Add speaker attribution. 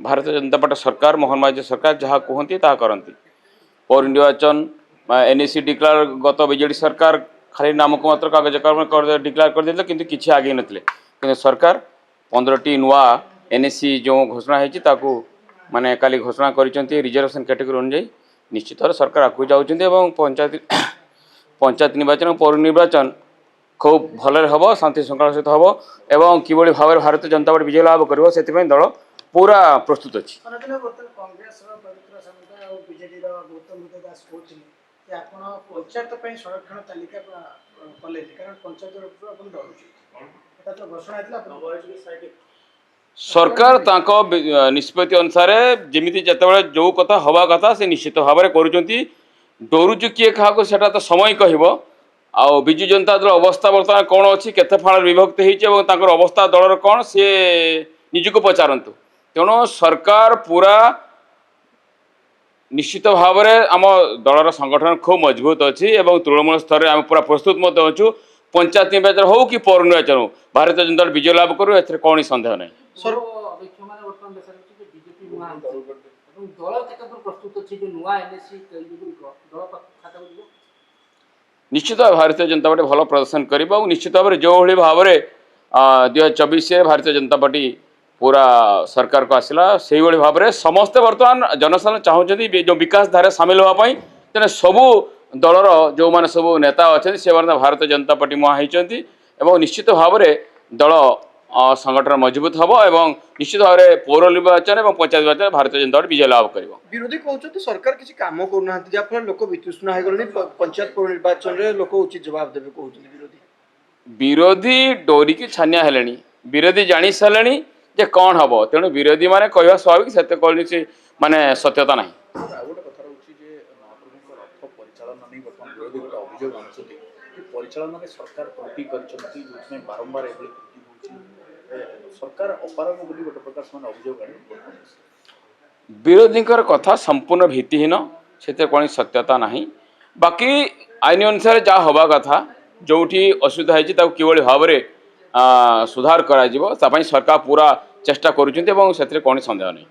Speaker 1: Bharatiya Janata party सरकार मोहन माझी सरकार जहाँ कहती ता करती पौर निर्वाचन एनएसी डिक्लेयर गत बीजेडी सरकार खाली नामक मात्र कागज कर डिक्लेयर कर देते किंतु किसी आगे नथिले किंतु सरकार 15टी नुआ एनएसी जो घोषणा होती माने काली घोषणा करिसेंती रिजर्वेशन कैटेगरी अनुଯାयी निश्चित भाव सरकार आगू जाउछन्ती एवं पंचायत निर्वाचन और पौर निर्वाचन खूब भल हम शांति श्रृंखला सहित हम एवं किभली भाव में भारतीय जनता पार्टी विजय लाभ कर दल पूरा प्रस्तुत अच्छी सरकार निष्पत्ति अनुसार जमी जिते जो कथा हवा कथा से निश्चित भाव में करुँच डरुचु किए क्या सेटा तो समय कह आउ विजु जनता दल अवस्था बर्तमान कौन अच्छी केते फाड़ विभक्त होकर अवस्था दलर कौन सी निजक पचारतु तेणु सरकार पूरा निश्चित भाव में आम दलर संगठन खूब मजबूत अच्छी तृणमूल स्तर में आम पूरा प्रस्तुत अच्छु पंचायत निर्वाचन हो कि पौर निर्वाचन हो भारतीय जनता विजय लाभ करूँ ए कौन संदेह नहीं। निश्चित भारतीय जनता पार्टी भल प्रदर्शन कर निश्चित भाव में जो भाव में 2024 भारतीय जनता पार्टी पूरा सरकार को आसला से भाव में समस्ते बर्तमान जनसाधारण चाहते जो विकास धारा सामिल होगापी तेना सबू दलर जो मैंने सब नेता अच्छा से भारतीय जनता पार्टी मुहाँ होती निश्चित भाव में दल संगठन मजबूत हम और निश्चित भाव में पौर निर्वाचन और पंचायत निर्वाचन भारतीय जनता पार्टी विजय लाभ कर।
Speaker 2: विरोधी कहते सरकार किसी काम करना जहाँफल लोक वितृष्णा हो गले पंचायत पौर निर्वाचन में लोक उचित जवाब देवे कहते
Speaker 1: विरोधी डोरिकी छानिया हेले विरोधी जानी सारे जे कौन हम तेणु विरोधी माने कहवा स्वाभाविक से कौन माने सत्यता ना विरोधी कथा संपूर्ण भित्तिहीन से कौन सत्यता ना बाकी आईन अनुसार जहाँ हवा कथा जो असुविधा है किभली भाव में सुधार कर सरकार पूरा चेष्टा करुँच कौन संदेह नहीं।